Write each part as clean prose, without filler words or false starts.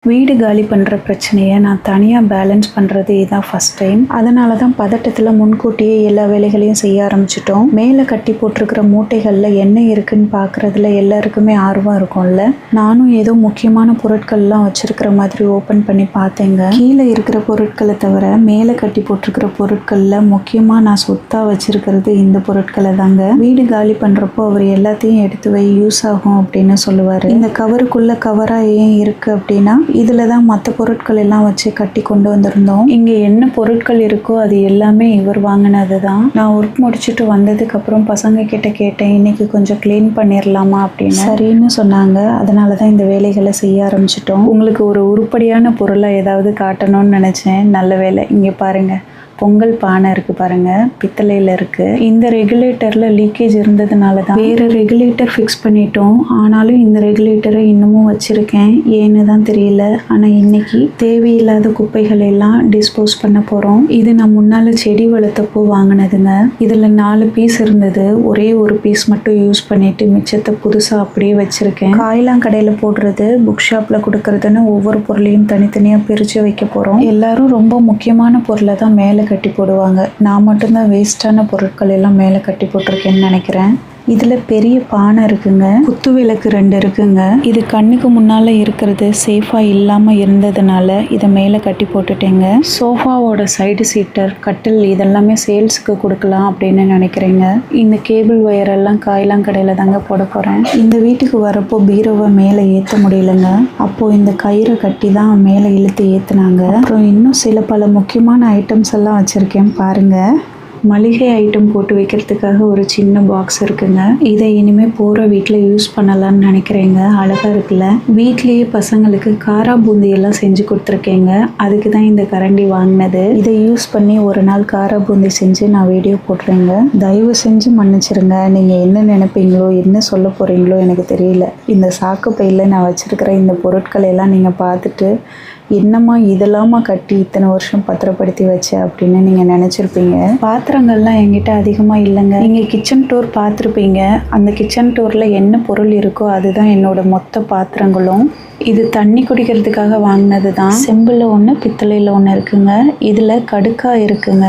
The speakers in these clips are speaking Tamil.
வீடு காலி பண்ணுற பிரச்சனையை நான் தனியாக பேலன்ஸ் பண்ணுறது இதுதான் ஃபஸ்ட் டைம். அதனால தான் பதட்டத்தில் முன்கூட்டியே எல்லா வேலைகளையும் செய்ய ஆரம்பிச்சிட்டோம். மேலே கட்டி போட்டிருக்கிற மூட்டைகளில் என்ன இருக்குன்னு பார்க்குறதுல எல்லாருக்குமே ஆர்வம் இருக்கும்ல. நானும் ஏதோ முக்கியமான பொருட்கள்லாம் வச்சுருக்கிற மாதிரி ஓப்பன் பண்ணி பார்த்தேங்க. கீழே இருக்கிற பொருட்களை தவிர மேலே கட்டி போட்டிருக்கிற பொருட்களில் முக்கியமாக நான் சொத்தாக வச்சுருக்கிறது இந்த பொருட்களை தாங்க. வீடு காலி பண்ணுறப்போ அவர் எல்லாத்தையும் எடுத்து வை, யூஸ் ஆகும் அப்படின்னு சொல்லுவார். இந்த கவருக்குள்ளே கவராக ஏன் இருக்குது அப்படின்னா இதில் தான் மற்ற பொருட்கள் எல்லாம் வச்சு கட்டி கொண்டு வந்திருந்தோம். இங்கே என்ன பொருட்கள் இருக்கோ அது எல்லாமே இவர் வாங்கினது தான். நான் ஒர்க் முடிச்சுட்டு வந்ததுக்கப்புறம் பசங்க கிட்ட கேட்டேன், இன்னைக்கு கொஞ்சம் க்ளீன் பண்ணிடலாமா அப்படின்னு. சரின்னு சொன்னாங்க. அதனால தான் இந்த வேலைகளை செய்ய ஆரம்பிச்சிட்டோம். உங்களுக்கு ஒரு உருப்படியான பொருளை ஏதாவது காட்டணும்னு நினச்சேன். நல்ல வேலை. இங்கே பாருங்கள், பொங்கல் பானை இருக்குது பாருங்கள், பித்தளையில் இருக்குது. இந்த ரெகுலேட்டரில் லீக்கேஜ் இருந்ததுனால தான் வேறு ரெகுலேட்டர் ஃபிக்ஸ் பண்ணிட்டோம். ஆனாலும் இந்த ரெகுலேட்டரை இன்னமும் வச்சுருக்கேன். ஏன்னு தான் தெரியல. ஆனால் இன்னைக்கு தேவையில்லாத குப்பைகளை எல்லாம் டிஸ்போஸ் பண்ண போகிறோம். இது நான் முன்னால் செடி வளர்த்தப்போ வாங்கினதுங்க. இதில் 4 பீஸ் இருந்தது. ஒரே ஒரு பீஸ் மட்டும் யூஸ் பண்ணிவிட்டு மிச்சத்தை புதுசாக அப்படியே வச்சுருக்கேன். காயெல்லாம் கடையில் போடுறது, புக் ஷாப்பில் கொடுக்கறதுன்னு ஒவ்வொரு பொருளையும் தனித்தனியாக பிரித்து வைக்க போகிறோம். எல்லாரும் ரொம்ப முக்கியமான பொருளை தான் மேலே கட்டி போடுவாங்க. நான் மட்டும்தான் வேஸ்டான பொருட்கள் எல்லாம் மேலே கட்டி போட்டிருக்கேன்னு நினைக்கிறேன். இதில் பெரிய பானை இருக்குங்க, குத்து விளக்கு 2 இருக்குங்க. இது கண்ணுக்கு முன்னால் இருக்கிறது சேஃபாக இல்லாமல் இருந்ததுனால இதை மேலே கட்டி போட்டுட்டேங்க. சோஃபாவோட சைடு சீட்டர், கட்டில் இதெல்லாமே சேல்ஸுக்கு கொடுக்கலாம் அப்படின்னு நினைக்கிறேங்க. இந்த கேபிள் ஒயரெல்லாம் காயெல்லாம் கடையில் தாங்க போட போகிறேன். இந்த வீட்டுக்கு வரப்போ பீரோவை மேலே ஏற்ற முடியலைங்க. அப்போது இந்த கயிறை கட்டி தான் மேலே இழுத்து ஏற்றுனாங்க. அப்புறம் இன்னும் சில பல முக்கியமான ஐட்டம்ஸ் எல்லாம் வச்சுருக்கேன் பாருங்கள். மளிகை ஐட்டம் போட்டு வைக்கிறதுக்காக ஒரு சின்ன பாக்ஸ் இருக்குங்க. இதை இனிமேல் போகிற வீட்டில் யூஸ் பண்ணலான்னு நினைக்கிறேங்க. அழகாக இருக்குல்ல. வீட்லேயே பசங்களுக்கு காரா பூந்தி எல்லாம் செஞ்சு கொடுத்துருக்கேங்க. அதுக்கு தான் இந்த கரண்டி வாங்கினது. இதை யூஸ் பண்ணி ஒரு நாள் காரா பூந்தி செஞ்சு நான் வீடியோ போடுறேங்க. தயவு செஞ்சு மன்னிச்சிருங்க. நீங்கள் என்ன நினைப்பீங்களோ, என்ன சொல்ல போகிறீங்களோ எனக்கு தெரியல. இந்த சாக்கு பையில் நான் வச்சுருக்கிற இந்த பொருட்களை எல்லாம் நீங்கள் பார்த்துட்டு என்னம்மா இதெல்லாமா கட்டி இத்தனை வருஷம் பத்திரப்படுத்தி வச்ச அப்படின்னு நீங்கள் நினச்சிருப்பீங்க. பாத்திரங்கள்லாம் என்கிட்ட அதிகமாக இல்லைங்க. நீங்கள் கிச்சன் டூர் பார்த்துருப்பீங்க. அந்த கிச்சன் டூரில் என்ன பொருள் இருக்கோ அதுதான் என்னோட மொத்த பாத்திரங்களும். இது தண்ணி குடிக்கிறதுக்காக வாங்கினது தான். செம்பில் 1, பித்தளையில் 1 இருக்குங்க. இதில் கடுக்காய் இருக்குங்க.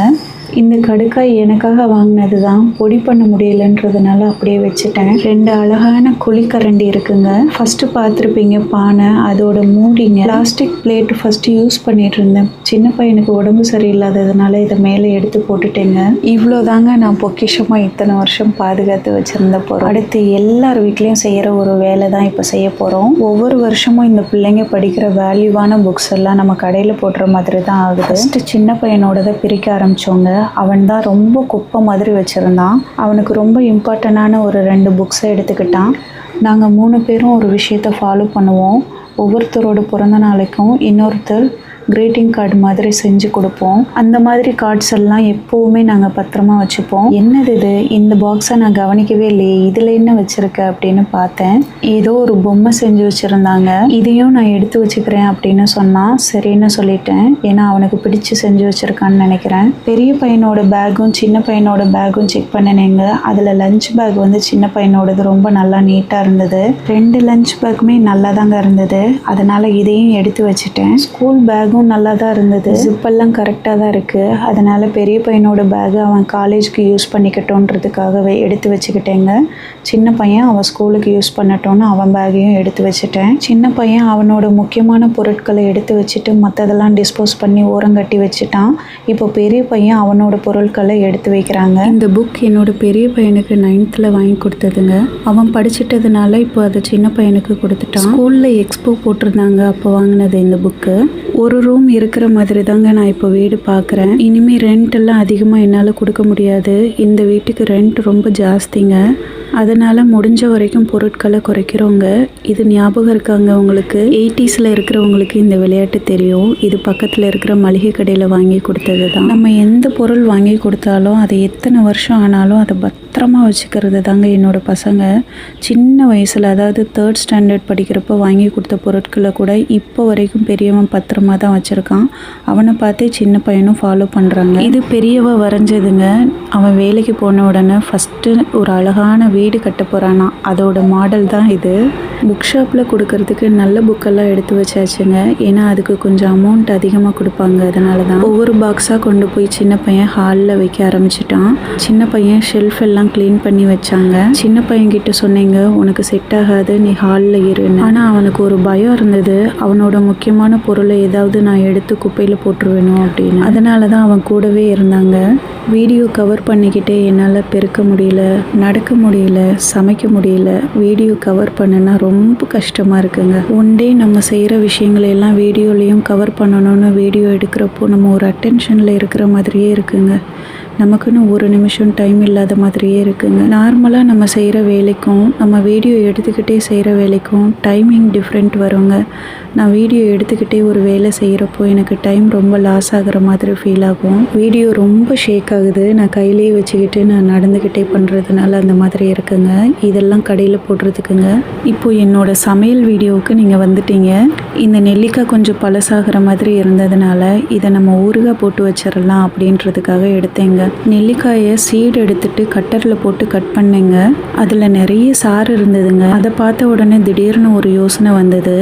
இந்த கடுக்காய் எனக்காக வாங்கினது தான். பொடி பண்ண முடியலன்றதுனால அப்படியே வச்சுட்டேன். 2 அழகான குழிக்கரண்டி இருக்குங்க. ஃபஸ்ட்டு பார்த்துருப்பீங்க பானை, அதோட மூடிங்க. பிளாஸ்டிக் பிளேட் ஃபஸ்ட்டு யூஸ் பண்ணிட்டு இருந்தேன். சின்ன பையனுக்கு உடம்பு சரியில்லாததுனால இதை மேலே எடுத்து போட்டுட்டேங்க. இவ்வளோ தாங்க நான் பொக்கிஷமாக இத்தனை வருஷம் பாதுகாத்து வச்சுருந்த பொருள். அடுத்து எல்லார் வீட்லேயும் செய்கிற ஒரு வேலை தான் இப்போ செய்ய போகிறோம். ஒவ்வொரு வருஷமும் இந்த பிள்ளைங்க படிக்கிற வேல்யூவான புக்ஸ் எல்லாம் நம்ம கடையில் போடுற மாதிரி தான் ஆகுது. ஃபஸ்ட்டு சின்ன பையனோட தான் பிரிக்க ஆரம்பித்தோங்க. அவன் தான் ரொம்ப குப்பை மாதிரி வச்சுருந்தான். அவனுக்கு ரொம்ப இம்பார்ட்டண்டான ஒரு 2 புக்ஸை எடுத்துக்கிட்டான். நாங்கள் 3 பேரும் ஒரு விஷயத்தை ஃபாலோ பண்ணுவோம். ஒவ்வொருத்தரோட பிறந்த நாளைக்கும் இன்னொருத்தர் கிரீட்டிங் கார்டு மாதிரி செஞ்சு கொடுப்போம். அந்த மாதிரி கார்ட்ஸ் எல்லாம் எப்போவுமே நாங்கள் பத்திரமா வச்சுப்போம். என்னது இது, இந்த பாக்ஸை நான் கவனிக்கவே இல்லையே, இதில் என்ன வச்சுருக்க அப்படின்னு பார்த்தேன். ஏதோ ஒரு பொம்மை செஞ்சு வச்சுருந்தாங்க. இதையும் நான் எடுத்து வச்சுக்கிறேன் அப்படின்னு சொன்னான். சரின்னு சொல்லிட்டேன். ஏன்னா அவனுக்கு பிடிச்சி செஞ்சு வச்சுருக்கான்னு நினைக்கிறேன். பெரிய பையனோட பேக்கும் சின்ன பையனோட பேக்கும் செக் பண்ணினேங்க. அதில் லஞ்ச் பேக் வந்து சின்ன பையனோடது ரொம்ப நல்லா நீட்டாக இருந்தது. 2 லஞ்ச் பேக்குமே நல்லா தாங்க இருந்தது. அதனால் இதையும் எடுத்து வச்சுட்டேன். ஸ்கூல் பேக்கும் நல்லா தான் இருந்தது. ஜிப்பெல்லாம் கரெக்டாக தான் இருக்குது. அதனால் பெரிய பையனோட பேகு அவன் காலேஜுக்கு யூஸ் பண்ணிக்கட்டோன்றதுக்காகவே எடுத்து வச்சுக்கிட்டேங்க. சின்ன பையன் அவன் ஸ்கூலுக்கு யூஸ் பண்ணட்டோன்னு அவன் பேக்கையும் எடுத்து வச்சுட்டேன். சின்ன பையன் அவனோட முக்கியமான பொருட்களை எடுத்து வச்சுட்டு மற்றதெல்லாம் டிஸ்போஸ் பண்ணி ஓரங்கட்டி வச்சுட்டான். இப்போ பெரிய பையன் அவனோட பொருட்களை எடுத்து வைக்கிறாங்க. இந்த புக் என்னோட பெரிய பையனுக்கு 9th வாங்கி கொடுத்ததுங்க. அவன் படிச்சிட்டதுனால இப்போ அதை சின்ன பையனுக்கு கொடுத்துட்டான். ஸ்கூலில் எக்ஸ்போ போட்டிருந்தாங்க, அப்போ வாங்கினது இந்த புக்கு. ஒரு ரூம் இருக்கிற மாதிரி தாங்க நான் இப்போ வீடு பார்க்குறேன். இனிமேல் ரெண்ட் எல்லாம் அதிகமாக என்னால் கொடுக்க முடியாது. இந்த வீட்டுக்கு ரெண்ட் ரொம்ப ஜாஸ்திங்க. அதனால் முடிஞ்ச வரைக்கும் பொருட்களை குறைக்கிறோங்க. இது ஞாபகம் இருக்காங்க உங்களுக்கு? 80s இருக்கிறவங்களுக்கு இந்த விளையாட்டு தெரியும். இது பக்கத்தில் இருக்கிற மளிகை கடையில் வாங்கி கொடுத்தது தான். நம்ம எந்த பொருள் வாங்கி கொடுத்தாலும் அது எத்தனை வருஷம் ஆனாலும் அதை பத்திரமா வச்சுக்கிறது தாங்க என்னோட பசங்க. சின்ன வயசில், அதாவது 3rd ஸ்டாண்டர்ட் படிக்கிறப்போ வாங்கி கொடுத்த பொருட்களை கூட இப்போ வரைக்கும் பெரியவன் பத்திரமா தான் வச்சுருக்கான். அவனை பார்த்தே சின்ன பையனும் ஃபாலோ பண்ணுறாங்க. இது பெரியவ வரைஞ்சதுங்க. அவன் வேலைக்கு போன உடனே ஃபஸ்ட்டு ஒரு அழகான வீடு கட்ட போகிறானா, அதோட மாடல் தான் இது. புக் ஷாப்பில் கொடுக்கறதுக்கு நல்ல புக்கெல்லாம் எடுத்து வச்சாச்சுங்க. ஏன்னா அதுக்கு கொஞ்சம் அமௌண்ட் அதிகமாக கொடுப்பாங்க. அதனால தான் ஒவ்வொரு பாக்ஸாக கொண்டு போய் சின்ன பையன் ஹாலில் வைக்க ஆரம்பிச்சிட்டான். சின்ன பையன் ஷெல்ஃப் எல்லாம் க்ளீன் பண்ணி வச்சாங்க. சின்ன பையன்கிட்ட சொன்னீங்க, உனக்கு செட் ஆகாது, நீ ஹாலில் இருன்னு. ஆனால் அவனுக்கு ஒரு பயம் இருந்தது, அவனோட முக்கியமான பொருளை ஏதாவது நான் எடுத்து குப்பையில் போட்டுருவேணும் அப்படின்னு. அதனால தான் அவன் கூடவே இருந்தாங்க. வீடியோ கவர் பண்ணிக்கிட்டே என்னால் பெருக்க முடியல, நடக்க முடியல, சமைக்க முடியல. வீடியோ கவர் பண்ணுனா ரொம்ப கஷ்டமாக இருக்குங்க. ஒன் டே நம்ம செய்கிற விஷயங்களை எல்லாம் வீடியோலையும் கவர் பண்ணணும்னு வீடியோ எடுக்கிறப்போ நம்ம ஒரு அட்டென்ஷனில் இருக்கிற மாதிரியே இருக்குங்க. நமக்குன்னு ஒரு நிமிஷம் டைம் இல்லாத மாதிரியே இருக்குங்க. நார்மலாக நம்ம செய்கிற வேலைக்கும் நம்ம வீடியோ எடுத்துக்கிட்டே செய்கிற வேலைக்கும் டைமிங் டிஃப்ரெண்ட் வருங்க. நான் வீடியோ எடுத்துக்கிட்டே ஒரு வேலை செய்கிறப்போ எனக்கு டைம் ரொம்ப லாஸ் ஆகிற மாதிரி ஃபீல் ஆகும். வீடியோ ரொம்ப ஷேக் ஆகுது. நான் கையிலேயே வச்சுக்கிட்டு நான் நடந்துக்கிட்டே பண்ணுறதுனால அந்த மாதிரி இருக்குங்க. இதெல்லாம் கடையில் போடுறதுக்குங்க. இப்போது என்னோட சமையல் வீடியோவுக்கு நீங்கள் வந்துட்டீங்க. இந்த நெல்லிக்காய் கொஞ்சம் பழசாகிற மாதிரி இருந்ததுனால இதை நம்ம ஊறுகாய் போட்டு வச்சிடலாம் அப்படின்றதுக்காக எடுத்தேங்க. நெல்லிக்காயை சீடு எடுத்துட்டு கட்டரில் போட்டு கட் பண்ணேங்க. அதில் நிறைய சாறு இருந்ததுங்க. அதை பார்த்த உடனே திடீர்னு ஒரு யோசனை வந்தது.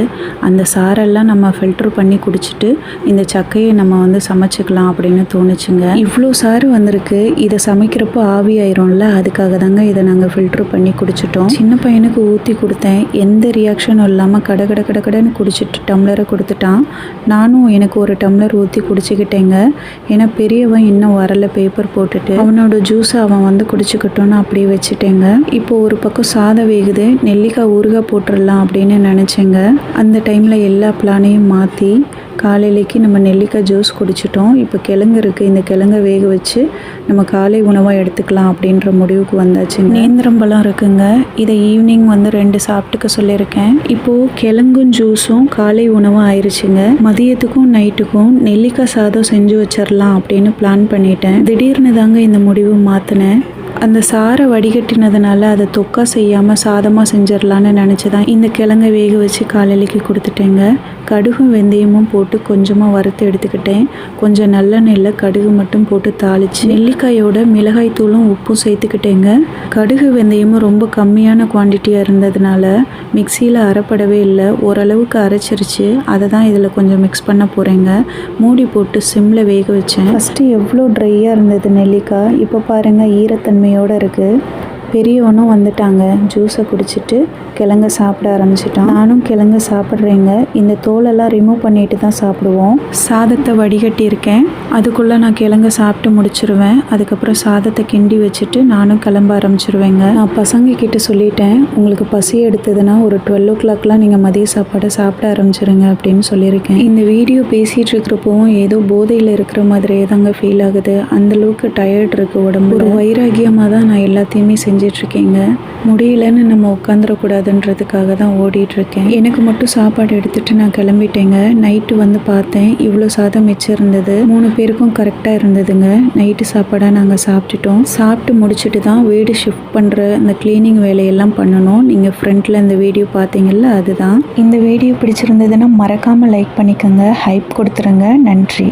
அந்த சாரெல்லாம் நம்ம ஃபில்டர் பண்ணி குடிச்சிட்டு இந்த சக்கையை நம்ம சமைச்சிக்கலாம் அப்படின்னு தோணுச்சுங்க. இவ்வளோ சாறு வந்திருக்கு, இதை சமைக்கிறப்போ ஆவி ஆயிரும்ல, அதுக்காக தாங்க இதை நாங்கள் ஃபில்டர் பண்ணி குடிச்சிட்டோம். சின்ன பையனுக்கு ஊற்றி கொடுத்தேன். எந்த ரியாக்ஷனும் இல்லாமல் கடன்னு குடிச்சிட்டு டம்ளரை கொடுத்துட்டான். நானும் எனக்கு ஒரு டம்ளர் ஊற்றி குடிச்சிக்கிட்டேங்க. ஏன்னா பெரியவன் இன்னும் வரல, பேப்பர் போட்டுட்டு அவனோட ஜூஸை அவன் குடிச்சுக்கிட்டோன்னு அப்படியே வச்சுட்டேங்க. இப்போ ஒரு பக்கம் சாதம் வேகுது, நெல்லிக்காய் ஊறுகாய் போட்டுடலாம் அப்படின்னு நினச்சேங்க. அந்த டைமில் எல்லா பிளானையும் மாற்றி காலையிலேக்கு நம்ம நெல்லிக்காய் ஜூஸ் குடிச்சிட்டோம். இப்போ கிழங்கு இருக்குது, இந்த கிழங்கை வேக வச்சு நம்ம காலை உணவாக எடுத்துக்கலாம் அப்படின்ற முடிவுக்கு வந்தாச்சுங்க. நேந்திரம்பழம் இருக்குங்க, இதை ஈவினிங் 2 சாப்பிட்டுக்க சொல்லியிருக்கேன். இப்போது கிழங்கும் ஜூஸும் காலை உணவாக ஆயிடுச்சுங்க. மதியத்துக்கும் நைட்டுக்கும் நெல்லிக்காய் சாதம் செஞ்சு வச்சிடலாம் அப்படின்னு பிளான் பண்ணிட்டேன். திடீர்னு தாங்க இந்த முடிவு மாற்றினேன். அந்த சாரை வடிகட்டினதுனால அதை தொக்கா செய்யாமல் சாதமாக செஞ்சிடலான்னு நினச்சி தான் இந்த கிழங்கை வேக வச்சு காலையிலேக்கு கொடுத்துட்டேங்க. கடுகும் வெந்தயமும் போட்டு கொஞ்சமாக வறுத்து எடுத்துக்கிட்டேன். கொஞ்சம் நல்லெண்ணெயில் கடுகு மட்டும் போட்டு தாளித்து நெல்லிக்காயோட மிளகாய் தூளும் உப்பும் சேர்த்துக்கிட்டேங்க. கடுகு வெந்தயமும் ரொம்ப கம்மியான குவான்டிட்டியாக இருந்ததுனால மிக்சியில் அரைப்படவே இல்லை, ஓரளவுக்கு அரைச்சிருச்சு. அதை தான் இதில் கொஞ்சம் மிக்ஸ் பண்ண போகிறேங்க. மூடி போட்டு சிம்மில் வேக வச்சேன். ஃபஸ்ட்டு எவ்வளோ ட்ரையாக இருந்தது நெல்லிக்காய், இப்போ பாருங்கள் ஈரத்தன்மையோடு இருக்குது. பெரியவனும் வந்துட்டாங்க. ஜூஸை குடிச்சிட்டு கிழங்க சாப்பிட ஆரம்பிச்சிட்டான். நானும் கிழங்கு சாப்பிட்றேங்க. இந்த தோலெல்லாம் ரிமூவ் பண்ணிட்டு தான் சாப்பிடுவோம். சாதத்தை வடிகட்டியிருக்கேன், அதுக்குள்ளே நான் கிழங்க சாப்பிட்டு முடிச்சிருவேன். அதுக்கப்புறம் சாதத்தை கிண்டி வச்சுட்டு நானும் கிளம்ப ஆரம்பிச்சிருவேங்க. நான் பசங்க கிட்ட சொல்லிட்டேன், உங்களுக்கு பசி எடுத்ததுன்னா ஒரு 12 o'clockலாம் நீங்கள் மதிய சாப்பாடை சாப்பிட ஆரம்பிச்சிருங்க அப்படின்னு சொல்லியிருக்கேன். இந்த வீடியோ பேசிகிட்டு இருக்கிறப்பவும் ஏதோ போதையில் இருக்கிற மாதிரியே தாங்க ஃபீல் ஆகுது. அந்தளவுக்கு டயர்ட் இருக்குது உடம்பு. ஒரு வைராகியமாக தான் நான் எல்லாத்தையுமே செஞ்சிட்ருக்கேங்க. முடியலன்னு நம்ம உட்காந்துடக்கூடாதுன்றதுக்காக தான் ஓடிட்டுருக்கேன். எனக்கு மட்டும் சாப்பாடு எடுத்துகிட்டு நான் கிளம்பிட்டேங்க. நைட்டு பார்த்தேன், இவ்வளோ சாதம் மிச்சம் இருந்தது. 3 பேருக்கும் கரெக்டாக இருந்ததுங்க. நைட்டு சாப்பாடாக நாங்கள் சாப்பிட்டுட்டோம். சாப்பிட்டு முடிச்சுட்டு தான் வீடு ஷிஃப்ட் பண்ணுற அந்த க்ளீனிங் வேலையெல்லாம் பண்ணணும். நீங்கள் ஃப்ரண்ட்டில் இந்த வீடியோ பார்த்தீங்கல்ல, அதுதான். இந்த வீடியோ பிடிச்சிருந்ததுன்னா மறக்காமல் லைக் பண்ணிக்கோங்க, ஹைப் கொடுத்துருங்க. நன்றி.